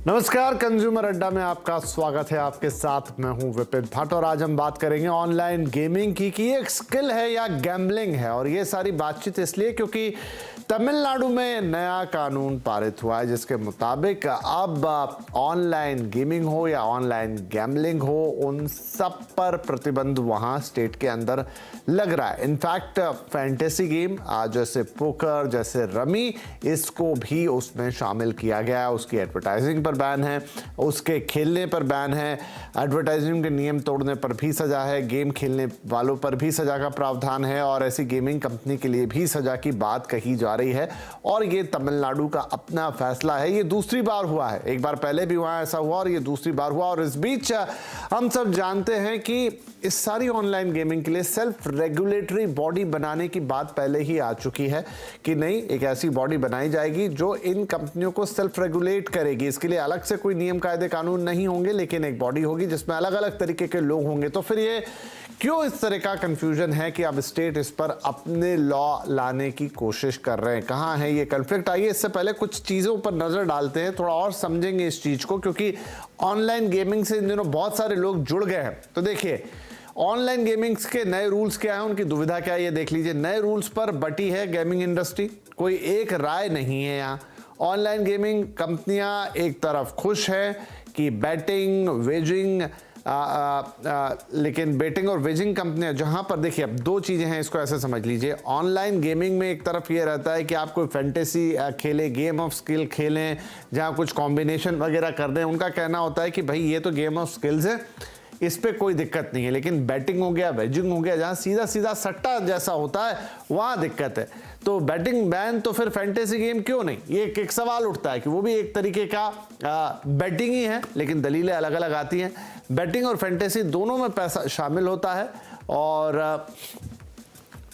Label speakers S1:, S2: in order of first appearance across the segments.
S1: नमस्कार, कंज्यूमर अड्डा में आपका स्वागत है। आपके साथ मैं हूं विपिन भट्ट और आज हम बात करेंगे ऑनलाइन गेमिंग की कि एक स्किल है या गैम्बलिंग है। और ये सारी बातचीत इसलिए क्योंकि तमिलनाडु में नया कानून पारित हुआ है जिसके मुताबिक अब ऑनलाइन गेमिंग हो या ऑनलाइन गैम्बलिंग हो, उन सब पर प्रतिबंध वहां स्टेट के अंदर लग रहा है। इनफैक्ट फैंटेसी गेम जैसे पोकर, जैसे रमी, इसको भी उसमें शामिल किया गया है। उसकी एडवर्टाइजिंग पर बैन है, उसके खेलने पर बैन है, एडवर्टाइजिंग के नियम तोड़ने पर भी सजा है, गेम खेलने वालों पर भी सजा का प्रावधान है और ऐसी गेमिंग कंपनी के लिए भी सजा की बात कही जा रही है। और ये तमिलनाडु का अपना फैसला है। ये दूसरी बार हुआ है, एक बार पहले भी वहां ऐसा हुआ और ये दूसरी बार हुआ। और इस बीच हम सब जानते हैं कि इस सारी ऑनलाइन गेमिंग के लिए सेल्फ रेगुलेटरी बॉडी बनाने की बात पहले ही आ चुकी है कि नहीं, एक ऐसी बॉडी बनाई जाएगी जो इन कंपनियों को सेल्फ रेगुलेट करेगी। इसके लिए अलग से कोई नियम कायदे कानून नहीं होंगे, लेकिन एक बॉडी होगी जिसमें अलग अलग तरीके के लोग होंगे। तो फिर ये क्यों इस तरह का कंफ्यूजन है कि अब स्टेट इस पर अपने लॉ लाने की कोशिश कर रहे हैं? कहां है ये कॉन्फ्लिक्ट? आइए इससे पहले कुछ चीजों पर नजर डालते हैं, थोड़ा और समझेंगे इस चीज को, क्योंकि ऑनलाइन गेमिंग से इन दिनों बहुत सारे लोग जुड़ गए हैं। तो देखिए, ऑनलाइन गेमिंग के नए रूल्स क्या है, उनकी दुविधा क्या है, ये देख लीजिए। नए रूल्स पर बटी है गेमिंग इंडस्ट्री, कोई एक राय नहीं है यहाँ। ऑनलाइन गेमिंग कंपनियां एक तरफ खुश है कि बैटिंग, वेजिंग, लेकिन बेटिंग और वेजिंग कंपनियां, जहां पर देखिए अब दो चीजें हैं, इसको ऐसे समझ लीजिए। ऑनलाइन गेमिंग में एक तरफ ये रहता है कि आप कोई फैंटेसी खेलें, गेम ऑफ स्किल खेलें, जहां कुछ कॉम्बिनेशन वगैरह कर दें। उनका कहना होता है कि भाई ये तो गेम ऑफ स्किल्स है, इस पे कोई दिक्कत नहीं है। लेकिन बैटिंग हो गया, वेजिंग हो गया, जहां सीधा सीधा सट्टा जैसा होता है, वहां दिक्कत है। तो बैटिंग बैन, तो फिर फैंटेसी गेम क्यों नहीं? ये एक सवाल उठता है कि वो भी एक तरीके का बैटिंग ही है, लेकिन दलीलें अलग अलग आती हैं। बैटिंग और फैंटेसी दोनों में पैसा शामिल होता है और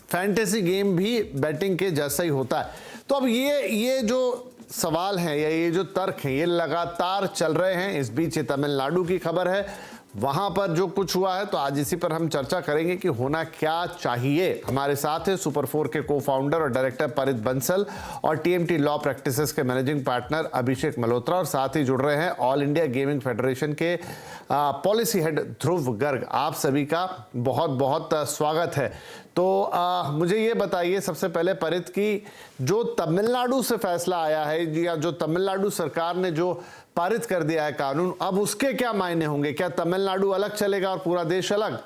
S1: फैंटेसी गेम भी बैटिंग के जैसा ही होता है। तो अब ये जो सवाल है या ये जो तर्क है, ये लगातार चल रहे हैं। इस बीच ये तमिलनाडु की खबर है, वहां पर जो कुछ हुआ है, तो आज इसी पर हम चर्चा करेंगे कि होना क्या चाहिए। हमारे साथ है सुपर 4 के को फाउंडर और डायरेक्टर परित बंसल और टीएमटी लॉ प्रैक्टिसेस के मैनेजिंग पार्टनर अभिषेक मल्होत्रा, और साथ ही जुड़ रहे हैं ऑल इंडिया गेमिंग फेडरेशन के पॉलिसी हेड ध्रुव गर्ग। आप सभी का बहुत बहुत स्वागत है। तो मुझे ये बताइए सबसे पहले परित की, जो तमिलनाडु से फैसला आया है या जो तमिलनाडु सरकार ने जो पारित कर दिया है कानून, अब उसके क्या मायने होंगे? क्या तमिलनाडु अलग चलेगा और पूरा देश अलग?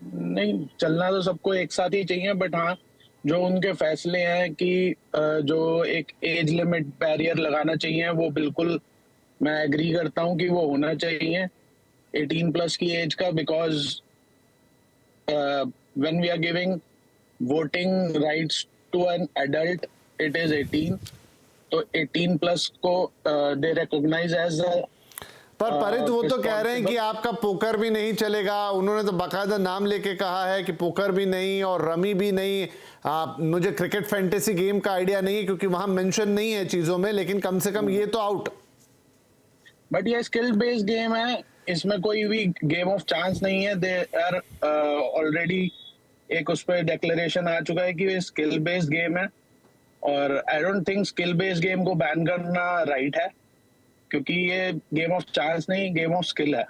S2: नहीं, चलना तो सबको एक साथ ही चाहिए, बट हाँ, जो उनके फैसले हैं कि जो एक एज लिमिट बैरियर लगाना चाहिए, वो बिल्कुल मैं एग्री करता हूँ कि वो होना चाहिए 18 प्लस की एज का। Because when we are giving voting rights to an adult, it is 18। तो 18 प्लस को दे रिकॉग्नाइज एज अ।
S1: पर परित, वो तो कह रहे हैं कि आपका पोकर भी नहीं चलेगा। उन्होंने तो बाकायदा नाम लेके कहा है कि पोकर भी नहीं और रमी भी नहीं। मुझे क्रिकेट फैंटेसी गेम का आइडिया नहीं है क्योंकि वहां मेंशन नहीं है चीजों में, लेकिन कम से कम ये तो आउट।
S2: बट ये स्किल बेस्ड गेम है, इसमें कोई भी गेम ऑफ चांस नहीं है। दे आर ऑलरेडी एक उस पर डिक्लेरेशन आ चुका है कि ये स्किल बेस्ड गेम है। और I don't think skill based game को बैन करना राइट है, क्योंकि ये गेम ऑफ चांस नहीं, गेम ऑफ स्किल है।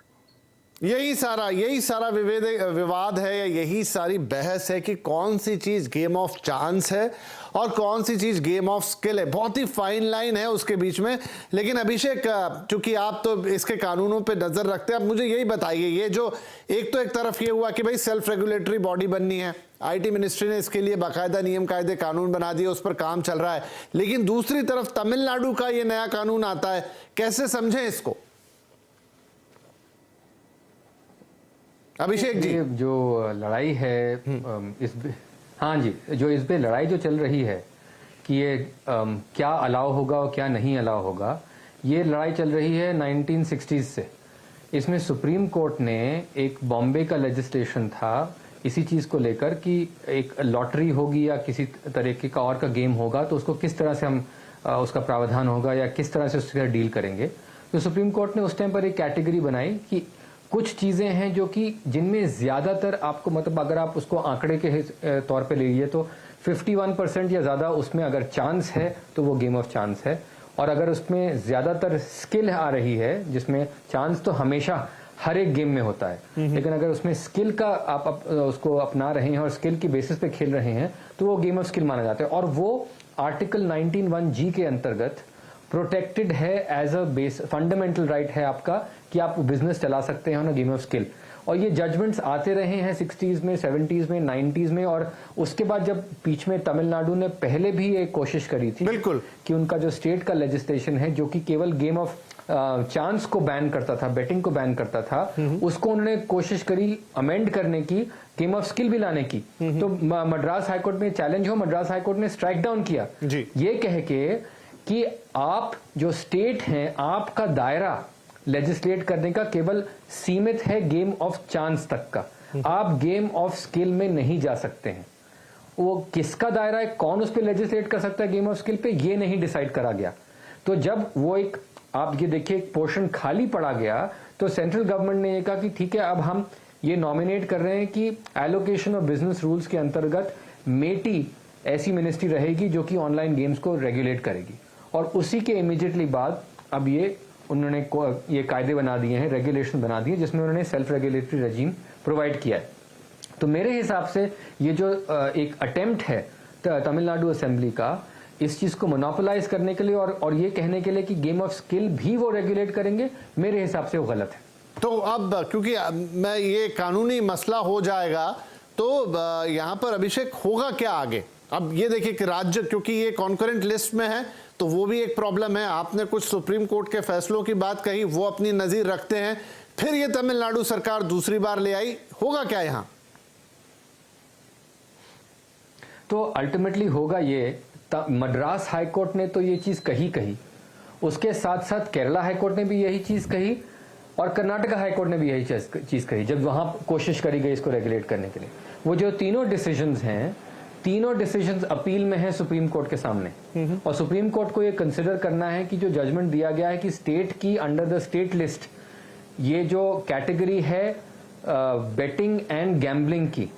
S1: यही सारा विवाद है या यही सारी बहस है कि कौन सी चीज गेम ऑफ चांस है और कौन सी चीज गेम ऑफ स्किल है। बहुत ही फाइन लाइन है उसके बीच में। लेकिन अभिषेक, चूंकि आप तो इसके कानूनों पे नजर रखते हैं, अब मुझे यही बताइए, ये जो एक तरफ ये हुआ कि भाई सेल्फ रेगुलेटरी बॉडी बननी है, आईटी मिनिस्ट्री ने इसके लिए बाकायदा नियम कायदे कानून बना दिए, उस पर काम चल रहा है। लेकिन दूसरी तरफ तमिलनाडु का ये नया कानून आता है, कैसे समझें इसको? अभिषेक जी,
S3: जो लड़ाई है हाँ जी, जो इस पे लड़ाई जो चल रही है कि ये क्या अलाउ होगा और क्या नहीं अलाउ होगा, ये लड़ाई चल रही है 1960s से। इसमें सुप्रीम कोर्ट ने एक बॉम्बे का लेजिस्लेशन था इसी चीज को लेकर कि एक लॉटरी होगी या किसी तरीके का और का गेम होगा, तो उसको किस तरह से हम उसका प्रावधान होगा या किस तरह से उससे डील करेंगे। तो सुप्रीम कोर्ट ने उस टाइम पर एक कैटेगरी बनाई कि कुछ चीजें हैं जो कि जिनमें ज्यादातर आपको, मतलब अगर आप उसको आंकड़े के तौर पे ले लीजिए तो 51% या ज्यादा उसमें अगर चांस है तो वो गेम ऑफ चांस है। और अगर उसमें ज्यादातर स्किल आ रही है, जिसमें चांस तो हमेशा हर एक गेम में होता है, लेकिन अगर उसमें स्किल का आप उसको अपना रहे हैं और स्किल की बेसिस पे खेल रहे हैं तो वो गेम ऑफ स्किल माना जाता है। और वो आर्टिकल 19(1)(g) के अंतर्गत प्रोटेक्टेड है as a base, fundamental right है आपका कि आप बिजनेस चला सकते हैं on a game of skill. और ये जजमेंट्स आते रहे हैं 60s में, 70s में, 90s में, और उसके बाद जब बीच में तमिलनाडु ने पहले भी एक कोशिश करी थी
S1: बिल्कुल
S3: कि उनका जो स्टेट का लेजिस्लेशन है जो कि केवल गेम ऑफ चांस को बैन करता था, बेटिंग को बैन करता था, उसको उन्होंने कोशिश करी अमेंड करने की, गेम ऑफ स्किल भी लाने की। तो मद्रास हाईकोर्ट में चैलेंज हो, मद्रास हाईकोर्ट ने स्ट्राइक डाउन किया
S1: जी।
S3: ये कह के कि आप जो स्टेट हैं, आपका दायरा लेजिस्लेट करने का केवल सीमित है गेम ऑफ चांस तक का, आप गेम ऑफ स्किल में नहीं जा सकते हैं। वो किसका दायरा है, कौन उस पर लेजिस्लेट कर सकता है गेम ऑफ स्किल पे, ये नहीं डिसाइड करा गया। तो जब वो एक आप ये देखिए एक पोर्शन खाली पड़ा गया तो सेंट्रल गवर्नमेंट ने ये कहा कि ठीक है, अब हम ये नॉमिनेट कर रहे हैं कि एलोकेशन ऑफ बिजनेस रूल्स के अंतर्गत मेटी ऐसी मिनिस्ट्री रहेगी जो कि ऑनलाइन गेम्स को रेगुलेट करेगी। और उसी के इमीडिएटली बाद अब ये उन्होंने ये कायदे बना दिए हैं, रेगुलेशन बना दिए, जिसमें उन्होंने सेल्फ रेगुलेटरी रेजिम प्रोवाइड किया है। तो मेरे हिसाब से ये जो एक अटेम्प्ट है तमिलनाडु असेंबली का इस चीज को मोनोपोलाइज करने के लिए और ये कहने के लिए कि गेम ऑफ स्किल भी वो रेगुलेट करेंगे, मेरे हिसाब से वो गलत है।
S1: तो अब क्योंकि मैं ये कानूनी मसला हो जाएगा तो यहाँ पर अभिषेक होगा क्या आगे? अब ये देखिए कि राज्य क्योंकि ये कॉन्करेंट लिस्ट में है तो वो भी एक प्रॉब्लम है। आपने कुछ सुप्रीम कोर्ट के फैसलों की बात कही, वो अपनी नजीर रखते हैं, फिर ये तमिलनाडु सरकार दूसरी बार ले आई, होगा क्या यहाँ?
S3: तो अल्टीमेटली होगा ये, मद्रास हाईकोर्ट ने तो ये चीज कही, उसके साथ साथ केरला हाईकोर्ट ने भी यही चीज कही और कर्नाटका हाईकोर्ट ने भी यही चीज कही जब वहां कोशिश करी गई इसको रेगुलेट करने के लिए। वो जो तीनों डिसीजंस हैं, तीनों डिसीजंस अपील में है सुप्रीम कोर्ट के सामने, और सुप्रीम कोर्ट को ये कंसिडर करना है कि जो जजमेंट दिया गया है कि स्टेट की अंडर द स्टेट लिस्ट ये जो कैटेगरी है बेटिंग एंड गैम्बलिंग की,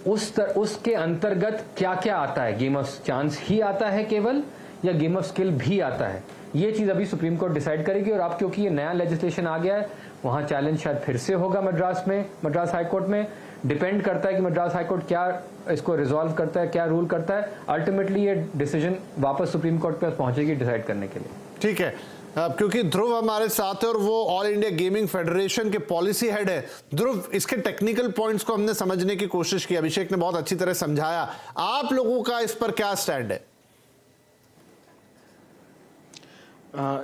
S3: उसके अंतर्गत क्या क्या आता है, गेम ऑफ चांस ही आता है केवल या गेम ऑफ स्किल भी आता है, ये चीज अभी सुप्रीम कोर्ट डिसाइड करेगी। और अब क्योंकि ये नया लेजिस्लेशन आ गया है, वहां चैलेंज शायद फिर से होगा मद्रास हाईकोर्ट में। डिपेंड करता है कि मद्रास हाईकोर्ट क्या इसको रिजॉल्व करता है, क्या रूल करता है। अल्टीमेटली ये डिसीजन वापस सुप्रीम कोर्ट पे पहुंचेगी डिसाइड करने के लिए।
S1: ठीक है, क्योंकि ध्रुव हमारे साथ है और वो ऑल इंडिया गेमिंग फेडरेशन के पॉलिसी हेड है। ध्रुव, इसके टेक्निकल पॉइंट्स को हमने समझने की कोशिश की, अभिषेक ने बहुत अच्छी तरह समझाया, आप लोगों का इस पर क्या स्टैंड है?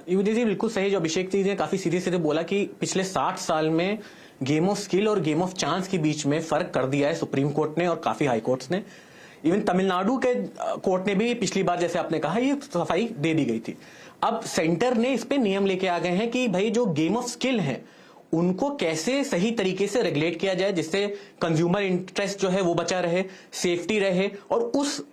S4: जी बिल्कुल सही जो अभिषेक जी ने काफी सीधे सीधे बोला कि पिछले 60 साल में गेम ऑफ स्किल और गेम ऑफ चांस के बीच में फर्क कर दिया है सुप्रीम कोर्ट ने और काफी हाई कोर्ट्स ने। इवन तमिलनाडु के कोर्ट ने भी पिछली बार जैसे आपने कहा ये सफाई दे दी गई थी। अब सेंटर ने इस पे नियम लेके आ गए हैं कि भाई जो गेम ऑफ स्किल है उनको कैसे सही तरीके से रेगुलेट किया जाए जिससे कंज्यूमर इंटरेस्ट जो है वो बचा रहे, सेफ्टी रहे और उस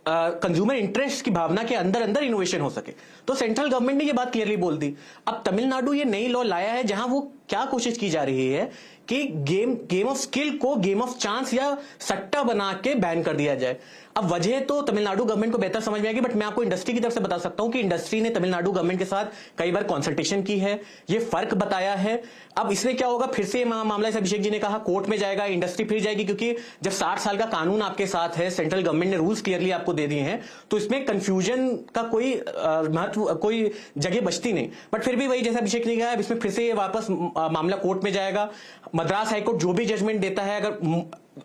S4: कंज्यूमर इंटरेस्ट की भावना के अंदर अंदर इनोवेशन हो सके। तो सेंट्रल गवर्नमेंट ने ये बात क्लियरली बोल दी। अब तमिलनाडु ये नई लॉ लाया है जहां वो क्या कोशिश की जा रही है कि गेम ऑफ स्किल को गेम ऑफ चांस या सट्टा बना के बैन कर दिया जाए। अब वजह तो तमिलनाडु गवर्नमेंट को बेहतर समझ में आएगी, बट मैं आपको इंडस्ट्री की तरफ से बता सकता हूं कि इंडस्ट्री ने तमिलनाडु गवर्नमेंट के साथ कई बार कंसल्टेशन की है, ये फर्क बताया है। अब इसमें क्या होगा, फिर से मामला जैसे अभिषेक जी ने कहा कोर्ट में जाएगा, इंडस्ट्री फिर जाएगी, क्योंकि जब 60 साल का कानून आपके साथ है, सेंट्रल गवर्नमेंट ने रूल्स क्लियरली आपको दे दिए हैं, तो इसमें कंफ्यूजन का कोई महत्व, कोई जगह बचती नहीं। बट फिर भी वही जैसे अभिषेक ने कहा, इसमें फिर से वापस मामला कोर्ट में जाएगा। मद्रास हाईकोर्ट जो भी जजमेंट देता है,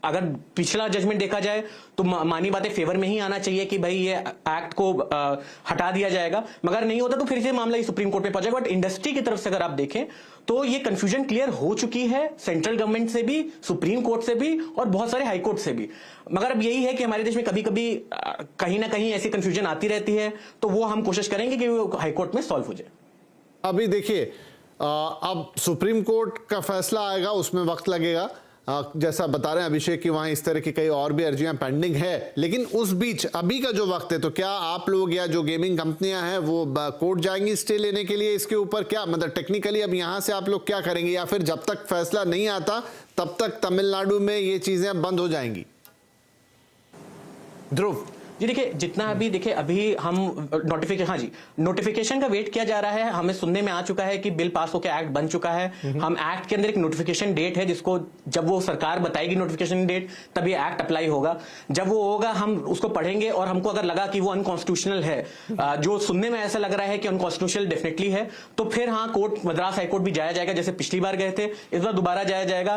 S4: अगर पिछला जजमेंट देखा जाए तो मानी बातें फेवर में ही आना चाहिए कि भाई ये एक्ट को हटा दिया जाएगा, मगर नहीं होता तो फिर से मामला सुप्रीम कोर्ट में पहुंचेगा। बट इंडस्ट्री की तरफ से अगर आप देखें तो ये कंफ्यूजन क्लियर हो चुकी है सेंट्रल गवर्नमेंट से भी, सुप्रीम कोर्ट से भी और बहुत सारे हाई कोर्ट से भी। मगर अब यही है कि हमारे देश में कभी कभी कहीं ना कहीं ऐसी कंफ्यूजन आती रहती है, तो वो हम कोशिश करेंगे कि वो हाई कोर्ट में सॉल्व हो जाए।
S1: अभी देखिए अब सुप्रीम कोर्ट का फैसला आएगा, उसमें वक्त लगेगा, जैसा बता रहे हैं अभिषेक कि वहां इस तरह की कई और भी अर्जियां पेंडिंग है। लेकिन उस बीच अभी का जो वक्त है, तो क्या आप लोग या जो गेमिंग कंपनियां हैं वो कोर्ट जाएंगी स्टे लेने के लिए? इसके ऊपर क्या मतलब टेक्निकली अब यहां से आप लोग क्या करेंगे, या फिर जब तक फैसला नहीं आता तब तक तमिलनाडु में ये चीजें बंद हो जाएंगी? ध्रुव,
S4: जी देखिए, जितना अभी हम नोटिफिकेशन का वेट किया जा रहा है। हमें सुनने में आ चुका है कि बिल पास होकर एक्ट बन चुका है। हम एक्ट के अंदर एक नोटिफिकेशन डेट है, जिसको जब वो सरकार बताएगी नोटिफिकेशन डेट, तब ये एक्ट अप्लाई होगा। जब वो होगा हम उसको पढ़ेंगे, और हमको अगर लगा कि वो अनकॉन्स्टिट्यूशनल है, जो सुनने में ऐसा लग रहा है कि अनकॉन्स्टिट्यूशनल डेफिनेटली है, तो फिर हाँ, कोर्ट, मद्रास हाईकोर्ट भी जाया जाएगा, जैसे पिछली बार गए थे, इस बार दोबारा जाया जाएगा।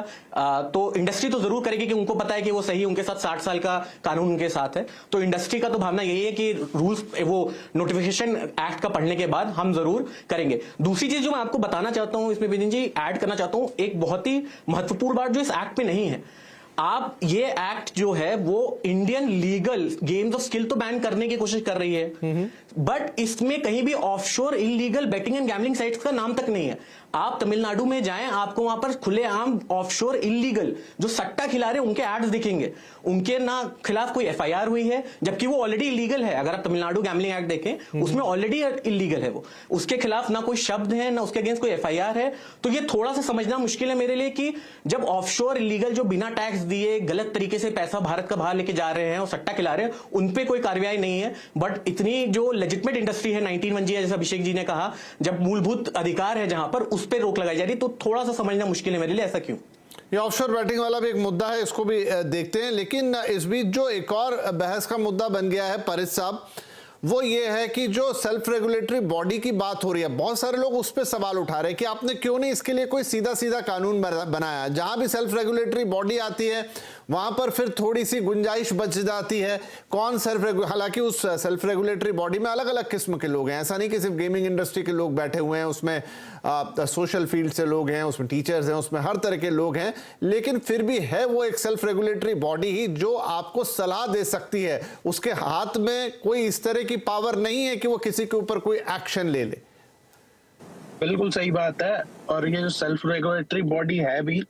S4: तो इंडस्ट्री तो जरूर करेगी कि उनको पता है कि वो सही, उनके साथ 60 साल का कानून उनके साथ है। तो इंडस्ट्री का तो भावना यही है कि रूल्स, वो नोटिफिकेशन एक्ट का पढ़ने के बाद हम जरूर करेंगे। दूसरी चीज जो मैं आपको बताना चाहता हूं, इसमें विनीत जी ऐड करना चाहता हूं, एक बहुत ही महत्वपूर्ण बात जो इस एक्ट में नहीं है। आप ये एक्ट जो है वो Indian legal games of skill तो बैन करने की कोशिश कर रही है, बट इसमें कहीं भी offshore illegal betting and gambling sites का नाम तक नहीं है। आप तमिलनाडु में जाएं, आपको वहां पर खुलेआम ऑफशोर इलीगल जो सट्टा खिला रहे हैं उनके एड्स दिखेंगे। उनके ना खिलाफ कोई एफआईआर हुई है, जबकि वो ऑलरेडी इलीगल है। अगर आप तमिलनाडु गैम्बलिंग एक्ट देखें, उसमें ऑलरेडी इलीगल है वो, उसके खिलाफ ना कोई शब्द है, ना उसके अगेंस्ट कोई एफआईआर है। तो ये थोड़ा सा समझना मुश्किल है मेरे लिए कि जब ऑफशोर इलीगल जो बिना टैक्स दिए गलत तरीके से पैसा भारत का बाहर लेके जा रहे हैं और सट्टा खिला रहे हैं, उनपे कोई कार्रवाई नहीं है। बट इतनी जो लेजिटमेट इंडस्ट्री है 19(1) जैसा अभिषेक जी ने कहा, जब मूलभूत अधिकार है जहां पर, उस पर रोक लगाई जा रही, तो थोड़ा सा समझना मुश्किल है मेरे लिए। ऐसा क्यों?
S1: ये ऑफशोर बैटिंग वाला भी एक मुद्दा है, इसको भी देखते हैं। लेकिन इस बीच जो एक और बहस का मुद्दा बन गया है परित साहब, वो ये है कि जो सेल्फ रेगुलेटरी बॉडी की बात हो रही है, बहुत सारे लोग उस पर सवाल उठा रहे हैं कि आपने क्यों नहीं इसके लिए कोई सीधा सीधा कानून बनाया। जहां भी सेल्फ रेगुलेटरी बॉडी आती है वहां पर फिर थोड़ी सी गुंजाइश बच जाती है। कौन हालांकि उस सेल्फ रेगुलेटरी बॉडी में अलग अलग किस्म के लोग हैं, ऐसा नहीं कि सिर्फ गेमिंग इंडस्ट्री के लोग बैठे हुए हैं, उसमें सोशल फील्ड से लोग हैं, उसमें टीचर्स हैं, उसमें हर तरह के लोग हैं। लेकिन फिर भी है वो एक सेल्फ रेगुलेटरी बॉडी ही जो आपको सलाह दे सकती है। उसके हाथ में कोई इस तरह की पावर नहीं है कि वो किसी के ऊपर कोई एक्शन ले ले।
S2: बिल्कुल सही बात है। और ये जो सेल्फ रेगुलेटरी बॉडी है भी,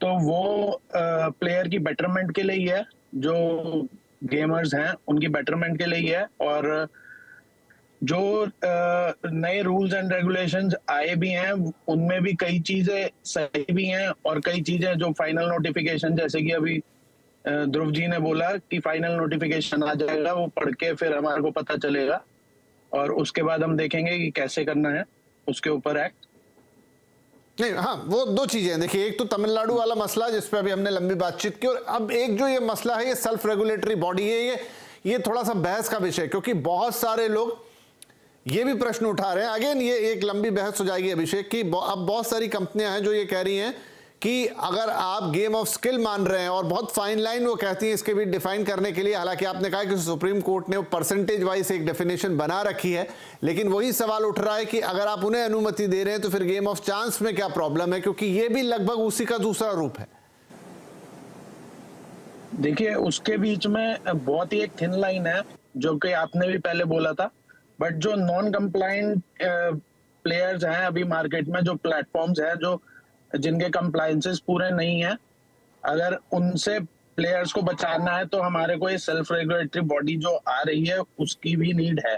S2: तो वो प्लेयर की बेटरमेंट के लिए ही है, जो गेमर्स हैं उनकी बेटरमेंट के लिए ही है। और जो नए रूल्स एंड रेगुलेशंस आए भी हैं, उनमें भी कई चीजें सही भी हैं और कई चीजें जो फाइनल नोटिफिकेशन, जैसे कि अभी ध्रुव जी ने बोला कि फाइनल नोटिफिकेशन आ जाएगा, वो पढ़ के फिर हमारे को पता चलेगा और उसके बाद हम देखेंगे कि कैसे करना है उसके ऊपर एक्ट।
S1: नहीं, हाँ, वो दो चीजें देखिए, एक तो तमिलनाडु वाला मसला जिस पे अभी हमने लंबी बातचीत की, और अब एक जो ये मसला है, ये सेल्फ रेगुलेटरी बॉडी है, ये थोड़ा सा बहस का विषय, क्योंकि बहुत सारे लोग ये भी प्रश्न उठा रहे हैं। अगेन ये एक लंबी बहस हो जाएगी अभिषेक की। अब बहुत सारी कंपनियां हैं जो ये कह रही हैं कि अगर आप गेम ऑफ स्किल मान रहे हैं, और बहुत फाइन लाइन वो कहती हैं इसके भी डिफाइन करने के लिए। हालांकि आपने कहा कि सुप्रीम कोर्ट ने परसेंटेज वाइज एक डेफिनेशन बना रखी है, लेकिन वही सवाल उठ रहा है कि अगर आप उन्हें अनुमति दे रहे हैं तो फिर गेम ऑफ चांस में क्या प्रॉब्लम है, क्योंकि ये भी लगभग उसी का दूसरा रूप है।
S2: देखिए, उसके बीच में बहुत ही एक थिन लाइन है, जो कि आपने भी पहले बोला था। बट जो नॉन कंप्लायंट प्लेयर्स हैं अभी मार्केट में, जो प्लेटफॉर्म्स हैं जो जिनके कंप्लायंसेस पूरे नहीं है, अगर उनसे प्लेयर्स को बचाना है तो हमारे को ये सेल्फ रेगुलेटरी बॉडी जो आ रही है उसकी भी नीड है।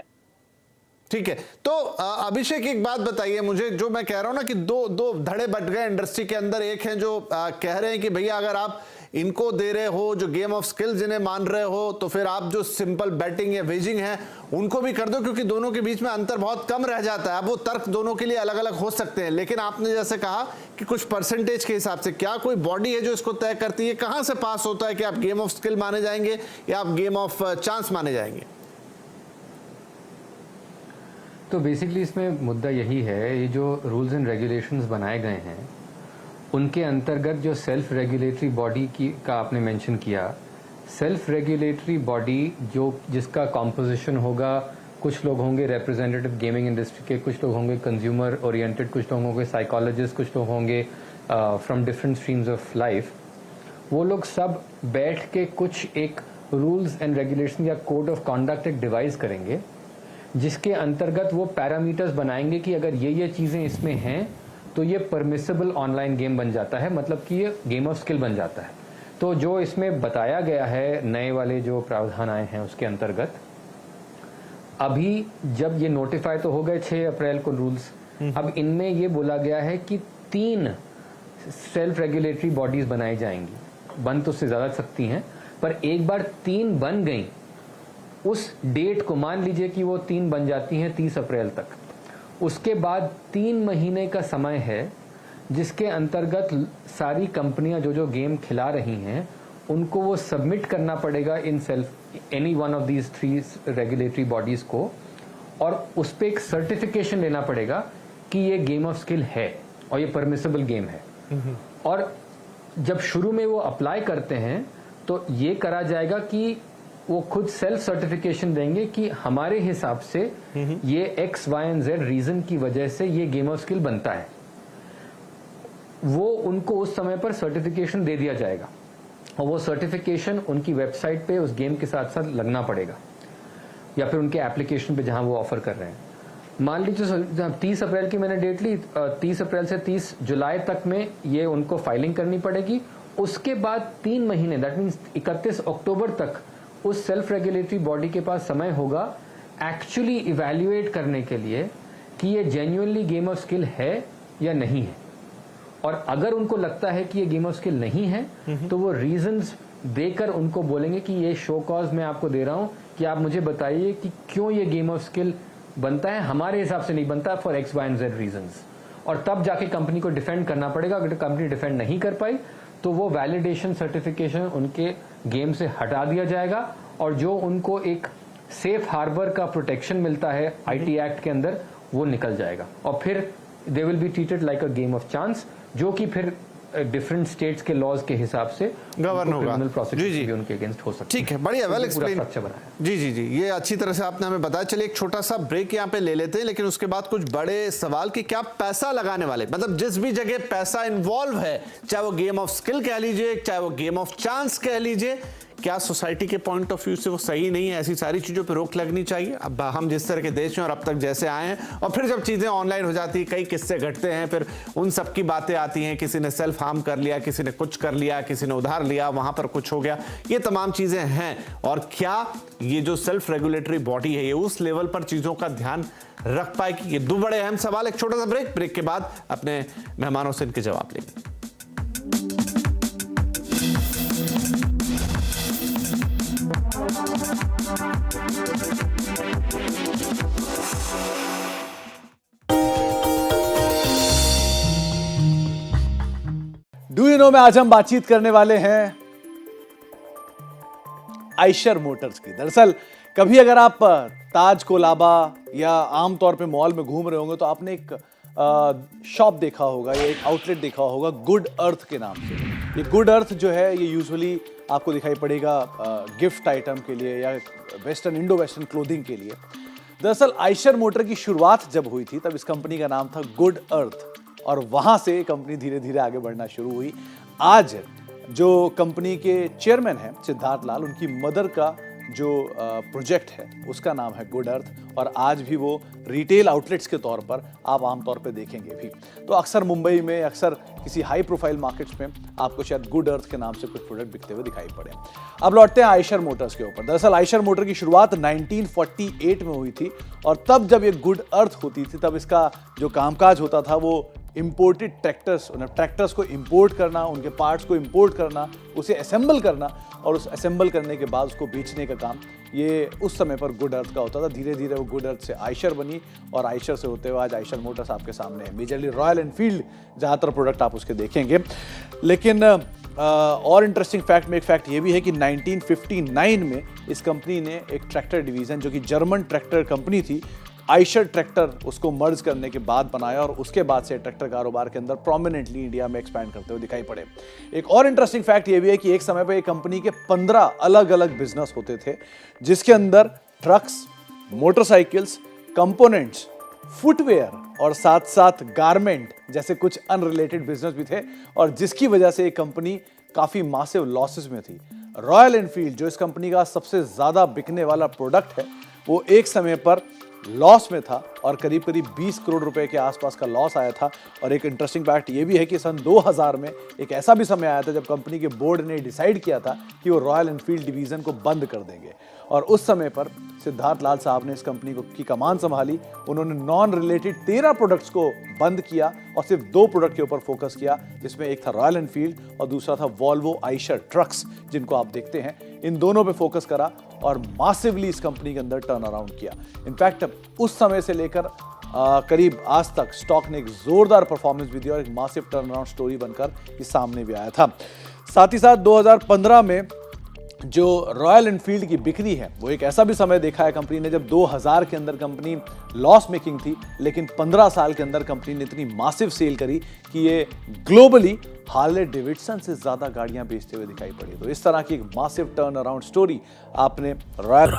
S1: ठीक है, तो अभिषेक एक बात बताइए मुझे, जो मैं कह रहा हूं ना कि दो धड़े बट गए इंडस्ट्री के अंदर। एक है जो कह रहे हैं कि भैया अगर आप इनको दे रहे हो, जो गेम ऑफ स्किल जिन्हें मान रहे हो, तो फिर आप जो सिंपल बैटिंग या वेजिंग है उनको भी कर दो, क्योंकि दोनों के बीच में अंतर बहुत कम रह जाता है। अब वो तर्क दोनों के लिए अलग अलग हो सकते हैं, लेकिन आपने जैसे कहा कि कुछ परसेंटेज के हिसाब से, क्या कोई बॉडी है जो इसको तय करती है? कहां से पास होता है कि आप गेम ऑफ स्किल माने जाएंगे या आप गेम ऑफ चांस माने जाएंगे?
S3: तो बेसिकली इसमें मुद्दा यही है, ये जो रूल्स एंड रेगुलेशंस बनाए गए हैं उनके अंतर्गत जो सेल्फ रेगुलेटरी बॉडी की का आपने मेंशन किया, सेल्फ रेगुलेटरी बॉडी जो जिसका कॉम्पोजिशन होगा, कुछ लोग होंगे रिप्रेजेंटेटिव गेमिंग इंडस्ट्री के, कुछ लोग होंगे कंज्यूमर ओरिएंटेड, कुछ लोग होंगे साइकोलॉजिस्ट, कुछ लोग होंगे from different streams of life. वो लोग सब बैठ के कुछ एक रूल्स एंड रेगुलेशन या कोड ऑफ कॉन्डक्ट एक डिवाइस करेंगे, जिसके अंतर्गत वो पैरामीटर्स बनाएंगे कि अगर ये चीजें इसमें हैं तो ये परमिसिबल ऑनलाइन गेम बन जाता है, मतलब कि ये गेम ऑफ स्किल बन जाता है। तो जो इसमें बताया गया है, नए वाले जो प्रावधान आए हैं उसके अंतर्गत, अभी जब ये नोटिफाई तो हो गए 6 अप्रैल को रूल्स, अब इनमें ये बोला गया है कि 3 सेल्फ रेगुलेटरी बॉडीज बनाई जाएंगी। बन तो उससे ज्यादा सकती हैं, पर एक बार 3 बन गई उस डेट को मान लीजिए कि वो 3 बन जाती हैं 30 अप्रैल तक, उसके बाद 3 महीने का समय है जिसके अंतर्गत सारी कंपनियां जो गेम खिला रही हैं उनको वो सबमिट करना पड़ेगा in any one of these 3 regulatory bodies को, और उस पर एक सर्टिफिकेशन लेना पड़ेगा कि ये गेम ऑफ स्किल है और ये परमिसेबल गेम है। और जब शुरू में वो अप्लाई करते हैं तो ये करा जाएगा कि वो खुद सेल्फ सर्टिफिकेशन देंगे कि हमारे हिसाब से ये X, Y and Z reason की वजह से ये गेम ऑफ स्किल बनता है। वो उनको उस समय पर सर्टिफिकेशन दे दिया जाएगा और वो सर्टिफिकेशन उनकी वेबसाइट पे उस गेम के साथ साथ लगना पड़ेगा या फिर उनके एप्लीकेशन पे जहां वो ऑफर कर रहे हैं। मान लीजिए 30 अप्रैल की मैंने डेट ली, 30 अप्रैल से 30 जुलाई तक में ये उनको फाइलिंग करनी पड़ेगी। उसके बाद 3 महीने, दैट मीन्स 31 अक्टूबर तक उस सेल्फ रेगुलेटरी बॉडी के पास समय होगा एक्चुअली इवैल्यूएट करने के लिए कि ये जेन्युइनली गेम ऑफ स्किल है या नहीं है। और अगर उनको लगता है कि ये गेम ऑफ स्किल नहीं है तो वो रीजंस देकर उनको बोलेंगे कि ये शो कॉज मैं आपको दे रहा हूं कि आप मुझे बताइए कि क्यों ये गेम ऑफ स्किल बनता है, हमारे हिसाब से नहीं बनता for X, Y and Z reasons. और तब जाके कंपनी को डिफेंड करना पड़ेगा। अगर कंपनी डिफेंड नहीं कर पाई तो वो वैलिडेशन सर्टिफिकेशन उनके गेम से हटा दिया जाएगा और जो उनको एक सेफ हार्बर का प्रोटेक्शन मिलता है आईटी एक्ट के अंदर वो निकल जाएगा और फिर they will be treated like a game of chance, जो कि फिर डिफरेंट स्टेट्स के लॉज के हिसाब से
S1: गवर्न होगा।
S3: क्रिमिनल प्रोसिक्यूशन भी उनके अगेंस्ट हो सकता है।
S1: ठीक है, बढ़िया, वेल एक्सप्लेन।
S3: जी
S1: जी जी, ये अच्छी तरह से आपने हमें बताया। चलिए एक छोटा सा ब्रेक यहाँ पे ले लेते हैं, लेकिन उसके बाद कुछ बड़े सवाल कि क्या पैसा लगाने वाले, मतलब जिस भी जगह पैसा इन्वॉल्व है, चाहे वो गेम ऑफ स्किल कह लीजिए, चाहे वो गेम ऑफ चांस कह लीजिए, क्या सोसाइटी के पॉइंट ऑफ व्यू से वो सही नहीं है? ऐसी सारी चीज़ों पे रोक लगनी चाहिए। अब हम जिस तरह के देश में और अब तक जैसे आए हैं, और फिर जब चीज़ें ऑनलाइन हो जाती है, कई किस्से घटते हैं, फिर उन सब की बातें आती हैं, किसी ने सेल्फ हार्म कर लिया, किसी ने कुछ कर लिया, किसी ने उधार लिया, वहां पर कुछ हो गया, ये तमाम चीज़ें हैं। और क्या ये जो सेल्फ रेगुलेटरी बॉडी है ये उस लेवल पर चीज़ों का ध्यान रख पाएगी? ये 2 बड़े अहम सवाल। एक छोटा सा ब्रेक के बाद अपने मेहमानों से इनके जवाब लेंगे।
S5: डू यू नो में आज हम बातचीत करने वाले हैं आइशर मोटर्स की। दरअसल कभी अगर आप ताज कोलाबा या आमतौर पे मॉल में घूम रहे होंगे तो आपने एक शॉप देखा होगा या एक आउटलेट देखा होगा गुड अर्थ के नाम से। ये गुड अर्थ जो है ये यूजुअली आपको दिखाई पड़ेगा गिफ्ट आइटम के लिए या वेस्टर्न इंडो वेस्टर्न क्लोथिंग के लिए। दरअसल आइशर मोटर की शुरुआत जब हुई थी तब इस कंपनी का नाम था गुड अर्थ और वहां से कंपनी धीरे धीरे आगे बढ़ना शुरू हुई। आज जो कंपनी के चेयरमैन हैं सिद्धार्थ लाल, उनकी मदर का जो प्रोजेक्ट है उसका नाम है गुड अर्थ और आज भी वो रिटेल आउटलेट्स के तौर पर आप आमतौर पर देखेंगे भी। तो अक्सर मुंबई में, अक्सर किसी हाई प्रोफाइल मार्केट्स में आपको शायद गुड अर्थ के नाम से कुछ प्रोडक्ट बिकते हुए दिखाई पड़े। अब लौटते हैं आइशर मोटर्स के ऊपर। दरअसल आइशर मोटर की शुरुआत 1948 में हुई थी और तब जब ये गुड अर्थ होती थी तब इसका जो कामकाज होता था वो इंपोर्टेड ट्रैक्टर्स को इंपोर्ट करना, उनके पार्ट्स को इंपोर्ट करना, उसे असेंबल करना और उस असेंबल करने के बाद उसको बेचने का काम ये उस समय पर गुड अर्थ का होता था। धीरे धीरे वो गुड अर्थ से आइशर बनी और आइशर से होते हुए आज आइशर मोटर्स आपके सामने है। मेजरली रॉयल एनफील्ड ज़्यादातर प्रोडक्ट आप उसके देखेंगे। लेकिन और इंटरेस्टिंग फैक्ट में एक फैक्ट ये भी है कि 1959 में इस कंपनी ने एक ट्रैक्टर डिवीज़न जो कि जर्मन ट्रैक्टर कंपनी थी, आइशर ट्रैक्टर, उसको मर्ज करने के बाद बनाया और उसके बाद से ट्रैक्टर कारोबार के अंदर प्रोमिनेंटली इंडिया में एक्सपैंड करते हुए दिखाई पड़े। एक और इंटरेस्टिंग फैक्ट ये भी है कि एक समय पर एक कंपनी के 15 अलग अलग बिजनेस होते थे जिसके अंदर ट्रक्स, मोटरसाइकिल्स, कंपोनेंट्स, फुटवेयर और साथ साथ गारमेंट जैसे कुछ अनरिलेटेड बिजनेस भी थे और जिसकी वजह से ये कंपनी काफ़ी मासिव लॉसेस में थी। रॉयल एनफील्ड जो इस कंपनी का सबसे ज़्यादा बिकने वाला प्रोडक्ट है वो एक समय पर लॉस में था और करीब करीब 20 करोड़ रुपए के आसपास का लॉस आया था। और एक इंटरेस्टिंग फैक्ट ये भी है कि सन 2000 में एक ऐसा भी समय आया था जब कंपनी के बोर्ड ने डिसाइड किया था कि वो रॉयल एनफील्ड डिवीज़न को बंद कर देंगे और उस समय पर सिद्धार्थ लाल साहब ने इस कंपनी की कमान संभाली। उन्होंने नॉन रिलेटेड 13 प्रोडक्ट्स को बंद किया और सिर्फ 2 प्रोडक्ट के ऊपर फोकस किया, जिसमें एक था रॉयल एनफील्ड और दूसरा था वॉल्वो आइशर ट्रक्स जिनको आप देखते हैं। इन दोनों पे फोकस करा और मासिवली इस कंपनी के अंदर टर्न अराउंड किया। इनफैक्ट उस समय से लेकर करीब आज तक स्टॉक ने एक जोरदार परफॉर्मेंस भी दिया और एक मासिव टर्न अराउंड स्टोरी बनकर ये सामने भी आया था। साथ ही साथ 2015 में जो रॉयल एनफील्ड की बिक्री है वो एक ऐसा भी समय देखा है कंपनी ने जब 2000 के अंदर कंपनी लॉस मेकिंग थी, लेकिन 15 साल के अंदर कंपनी ने इतनी मासिव सेल करी कि ये ग्लोबली हार्ले डेविडसन से ज्यादा गाड़ियां बेचते हुए दिखाई पड़ी। तो इस तरह की एक मासिव टर्न अराउंड स्टोरी आपने royal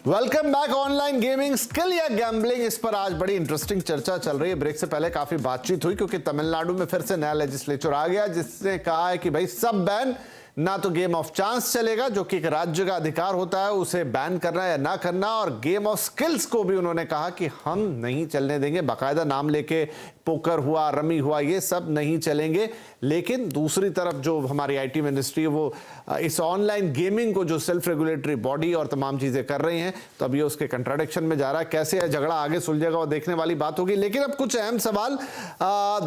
S1: welcome back. Online gaming skill या गैम्बलिंग, इस पर आज बड़ी इंटरेस्टिंग चर्चा चल रही है। ब्रेक से पहले काफी बातचीत हुई क्योंकि तमिलनाडु में फिर से नया लेजिस्लेचर आ गया जिसने कहा है कि भाई सब बैन, ना तो गेम ऑफ चांस चलेगा जो कि एक राज्य का अधिकार होता है उसे बैन करना या ना करना, और गेम ऑफ स्किल्स को भी उन्होंने कहा कि हम नहीं चलने देंगे। बाकायदा नाम लेके पोकर हुआ, रमी हुआ, ये सब नहीं चलेंगे। लेकिन दूसरी तरफ जो हमारी आईटी मिनिस्ट्री है वो इस ऑनलाइन गेमिंग को जो सेल्फ रेगुलेटरी बॉडी और तमाम चीजें कर रही हैं, तो अब ये उसके कंट्राडिक्शन में जा रहा है। कैसे झगड़ा आगे सुलझेगा वो देखने वाली बात होगी। लेकिन अब कुछ अहम सवाल,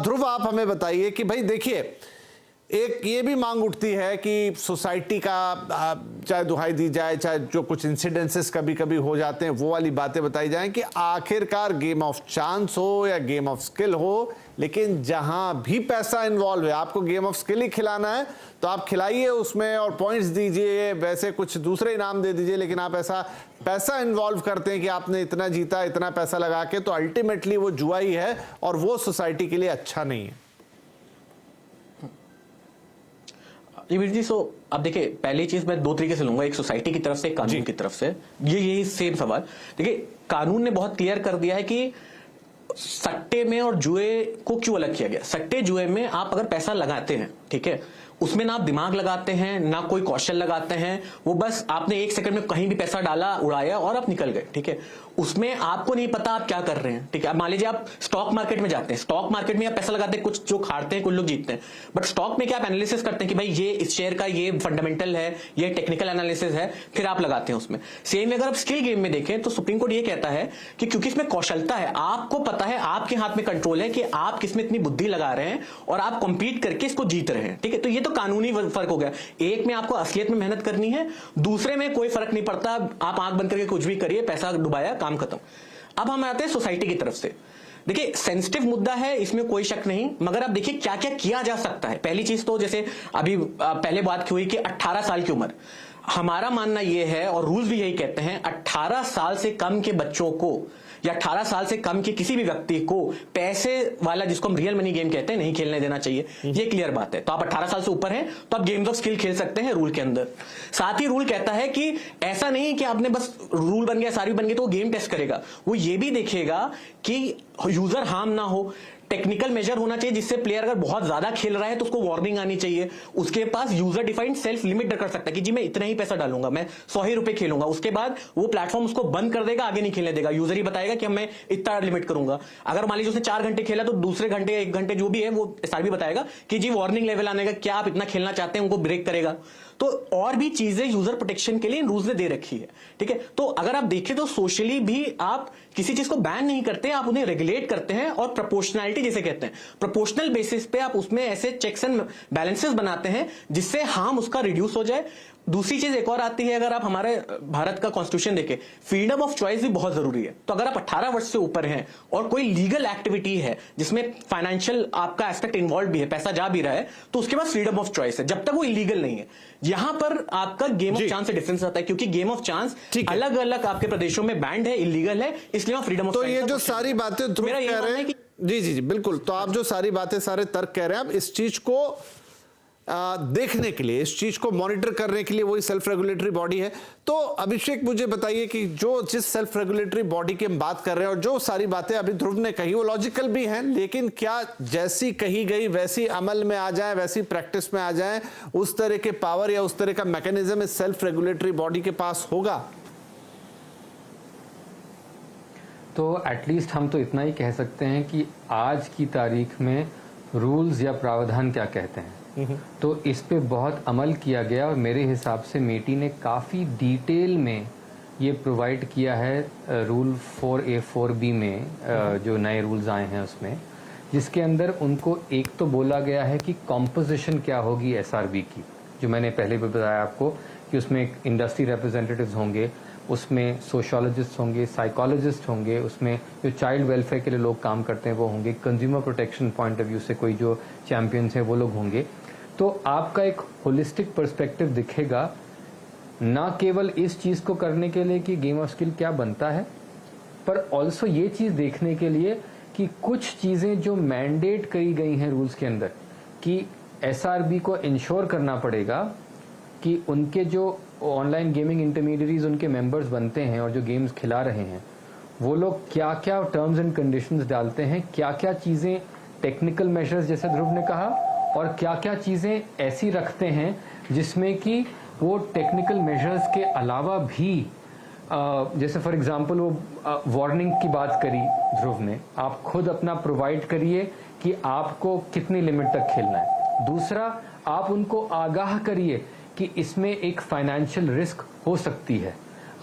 S1: ध्रुव आप हमें बताइए कि भाई देखिए, एक ये भी मांग उठती है कि सोसाइटी का चाहे दुहाई दी जाए, चाहे जो कुछ इंसिडेंसेस कभी कभी हो जाते हैं वो वाली बातें बताई जाएं कि आखिरकार गेम ऑफ चांस हो या गेम ऑफ स्किल हो, लेकिन जहां भी पैसा इन्वॉल्व है, आपको गेम ऑफ स्किल ही खिलाना है तो आप खिलाइए उसमें और पॉइंट्स दीजिए, वैसे कुछ दूसरे इनाम दे दीजिए। लेकिन आप ऐसा पैसा इन्वॉल्व करते हैं कि आपने इतना जीता, इतना पैसा लगा के, तो अल्टीमेटली वो जुआ ही है और वो सोसाइटी के लिए अच्छा नहीं है।
S4: जी, सो अब देखिए, पहली चीज मैं दो तरीके से लूंगा, एक सोसाइटी की तरफ से, एक कानून की तरफ से। ये यही सेम सवाल। देखिए, कानून ने बहुत क्लियर कर दिया है कि सट्टे में और जुए को क्यों अलग किया गया। सट्टे जुए में आप अगर पैसा लगाते हैं, ठीक है, उसमें ना आप दिमाग लगाते हैं ना कोई कौशल लगाते हैं, वो बस आपने एक सेकंड में कहीं भी पैसा डाला, उड़ाया और आप निकल गए, ठीक है। उसमें आपको नहीं पता आप क्या कर रहे हैं, ठीक है। मान लीजिए आप स्टॉक मार्केट में जाते हैं, स्टॉक मार्केट में आप पैसा लगाते हैं, कुछ जो हारते हैं कुछ लोग जीतते हैं, बट स्टॉक में क्या आप एनालिसिस करते हैं कि भाई ये इस शेयर का ये फंडामेंटल है, ये टेक्निकल एनालिसिस है, फिर आप लगाते हैं उसमें। सेम अगर आप स्किल गेम में देखें तो सुप्रीम कोर्ट ये कहता है कि क्योंकि इसमें कौशलता है, आपको पता है, आपके हाथ में कंट्रोल है कि आप किसमें इतनी बुद्धि लगा रहे हैं और आप कंपीट करके इसको जीत रहे हैं, ठीक है। तो ये तो कानूनी फर्क हो गया। एक में आपको असलियत में मेहनत करनी है, दूसरे में कोई फर्क नहीं पड़ता, आप आंख बंद करके कुछ भी करिए, पैसा डुबाया, काम खत्म। अब हम आते हैं सोसाइटी की तरफ से। देखिए, सेंसिटिव मुद्दा है, इसमें कोई शक नहीं, मगर अब देखिए क्या क्या किया जा सकता है। पहली चीज तो जैसे अभी पहले बात हुई कि 18 साल की उम्र, हमारा मानना यह है और रूल्स भी यही कहते हैं, 18 साल से कम के बच्चों को या 18 साल से कम के किसी भी व्यक्ति को पैसे वाला, जिसको हम रियल मनी गेम कहते हैं, नहीं खेलने देना चाहिए। ये क्लियर बात है। तो आप 18 साल से ऊपर हैं तो आप गेम्स ऑफ स्किल खेल सकते हैं रूल के अंदर। साथ ही रूल कहता है कि ऐसा नहीं कि आपने बस रूल बन गया, सारी बन गई तो वो गेम टेस्ट करेगा, वो ये भी देखेगा कि यूजर हार्म ना हो। टेक्निकल मेजर होना चाहिए जिससे प्लेयर अगर बहुत ज्यादा खेल रहा है तो उसको वार्निंग आनी चाहिए। उसके पास यूजर डिफाइंड सेल्फ लिमिट कर सकता है कि जी मैं इतना ही पैसा डालूंगा, मैं 100 ही रुपए खेलूंगा। उसके बाद वो प्लेटफॉर्म उसको बंद कर देगा, आगे नहीं खेलने देगा। यूजर ही बताएगा कि मैं इतना लिमिट करूंगा। अगर मान लीजिए उसने 4 घंटे खेला तो दूसरे घंटे 1 घंटे जो भी है वो भी बताएगा कि जी वार्निंग लेवल आने का, क्या आप इतना खेलना चाहते हैं, उनको ब्रेक करेगा। तो और भी चीजें यूजर प्रोटेक्शन के लिए रूल्स ने दे रखी है, ठीक है। तो अगर आप देखें तो सोशली भी आप किसी चीज को बैन नहीं करते, आप उन्हें रेगुलेट करते हैं और प्रोपोर्शनैलिटी जिसे कहते हैं, प्रोपोर्शनल बेसिस पे आप उसमें ऐसे चेक्स एंड बैलेंसेस बनाते हैं जिससे हार्म उसका रिड्यूस हो जाए। दूसरी चीज एक और आती है, अगर आप हमारे भारत का कॉन्स्टिट्यूशन देखें, फ्रीडम ऑफ चॉइस भी बहुत जरूरी है। तो अगर आप 18 वर्ष से ऊपर हैं और कोई लीगल एक्टिविटी है जिसमें फाइनेंशियल आपका एस्पेक्ट इन्वॉल्व भी है, पैसा जा भी रहा है, तो उसके बाद फ्रीडम ऑफ चॉइस है, जब तक वो इलीगल नहीं है। यहां पर आपका गेम ऑफ चांस से डिफरेंस आता है, क्योंकि गेम ऑफ चांस अलग अलग आपके प्रदेशों में बैंड है, इलीगल है, इसलिए फ्रीडम ऑफ।
S1: तो ये जो सारी बातें ध्रुव कह रहे हैं, जी जी जी बिल्कुल, तो आप जो सारी बातें, सारे तर्क कह रहे हैं, आप इस चीज को देखने के लिए, इस चीज को मॉनिटर करने के लिए वही सेल्फ रेगुलेटरी बॉडी है। तो अभिषेक मुझे बताइए कि जिस सेल्फ रेगुलेटरी बॉडी की हम बात कर रहे हैं और जो सारी बातें अभी ध्रुव ने कही वो लॉजिकल भी हैं, लेकिन क्या जैसी कही गई वैसी अमल में आ जाए, वैसी प्रैक्टिस में आ जाए, उस तरह के पावर या उस तरह का मैकेनिज्म इस सेल्फ रेगुलेटरी बॉडी के पास होगा?
S3: तो एटलीस्ट हम तो इतना ही कह सकते हैं कि आज की तारीख में रूल्स या प्रावधान क्या कहते हैं, तो इस पे बहुत अमल किया गया और मेरे हिसाब से मेटी ने काफ़ी डिटेल में ये प्रोवाइड किया है रूल 4A4B में जो नए रूल्स आए हैं उसमें, जिसके अंदर उनको एक तो बोला गया है कि कॉम्पोजिशन क्या होगी एसआरबी की, जो मैंने पहले भी बताया आपको कि उसमें इंडस्ट्री रिप्रेजेंटेटिव्स होंगे, उसमें सोशोलॉजिस्ट होंगे, साइकोलॉजिस्ट होंगे, उसमें जो चाइल्ड वेलफेयर के लिए लोग काम करते हैं वो होंगे, consumer protection point of view से कोई जो चैंपियंस हैं वो लोग होंगे। तो आपका एक होलिस्टिक पर्सपेक्टिव दिखेगा, ना केवल इस चीज़ को करने के लिए कि गेम ऑफ स्किल क्या बनता है, पर ऑल्सो ये चीज़ देखने के लिए कि कुछ चीज़ें जो मैंडेट करी गई हैं रूल्स के अंदर कि एसआरबी को इंश्योर करना पड़ेगा कि उनके जो ऑनलाइन गेमिंग इंटरमीडियरीज उनके मेंबर्स बनते हैं और जो गेम्स खिला रहे हैं वो लोग क्या क्या टर्म्स एंड कंडीशंस डालते हैं, क्या क्या चीज़ें टेक्निकल मेजर्स जैसे ध्रुव ने कहा, और क्या क्या चीज़ें ऐसी रखते हैं जिसमें कि वो टेक्निकल मेजर्स के अलावा भी जैसे फॉर एग्जांपल वो वार्निंग की बात करी ध्रुव ने, आप खुद अपना प्रोवाइड करिए कि आपको कितनी लिमिट तक खेलना है। दूसरा, आप उनको आगाह करिए कि इसमें एक फाइनेंशियल रिस्क हो सकती है,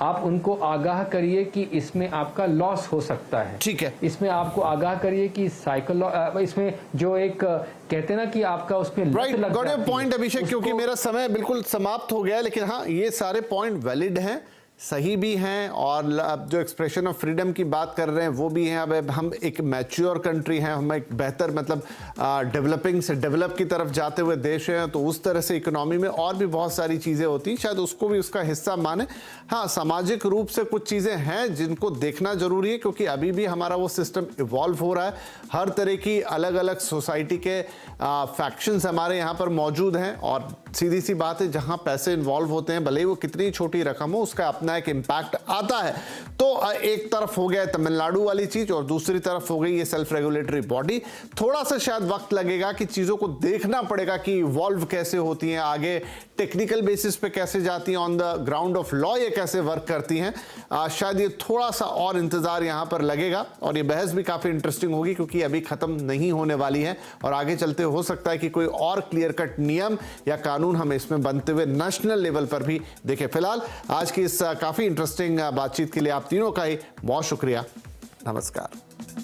S3: आप उनको आगाह करिए कि इसमें आपका लॉस हो सकता है,
S1: ठीक है।
S3: इसमें आपको आगाह करिए कि इसमें जो एक कहते हैं ना कि आपका उसमें
S1: राइट, गॉट योर पॉइंट अभिषेक, क्योंकि मेरा समय बिल्कुल समाप्त हो गया है, लेकिन हाँ ये सारे पॉइंट वैलिड हैं, सही भी हैं, और अब जो एक्सप्रेशन ऑफ फ्रीडम की बात कर रहे हैं वो भी हैं। अब हम एक मैच्योर कंट्री हैं, हम एक बेहतर मतलब डेवलपिंग से डेवलप की तरफ जाते हुए देश हैं, तो उस तरह से इकोनॉमी में और भी बहुत सारी चीज़ें होती, शायद उसको भी उसका हिस्सा माने। हाँ, सामाजिक रूप से कुछ चीज़ें हैं जिनको देखना जरूरी है, क्योंकि अभी भी हमारा वो सिस्टम इवॉल्व हो रहा है, हर तरह की अलग अलग सोसाइटी के फैक्शंस हमारे यहाँ पर मौजूद हैं, और सीधी सी बात है जहाँ पैसे इन्वॉल्व होते हैं, भले ही वो कितनी छोटी रकम हो, उसका अपना एक इम्पैक्ट आता है। तो एक तरफ हो गया तमिलनाडु वाली चीज और दूसरी तरफ हो गई ये सेल्फ रेगुलेटरी बॉडी। थोड़ा सा शायद वक्त लगेगा कि चीजों को देखना पड़ेगा कि इवॉल्व कैसे होती हैं, आगे टेक्निकल बेसिस पे कैसे जाती हैं, on the ground of law ये कैसे वर्क करती हैं। शायद ये थोड़ा सा और इंतजार यहां पर लगेगा, और ये बहस भी काफी इंटरेस्टिंग होगी क्योंकि अभी खत्म नहीं होने वाली है, और आगे चलते हो सकता है कि कोई और क्लियर कट नियम या कानून हमें इसमें बनते हुए नेशनल लेवल पर भी देखें। फिलहाल आज की इस काफी इंटरेस्टिंग बातचीत के लिए आप तीनों का ही बहुत शुक्रिया। नमस्कार।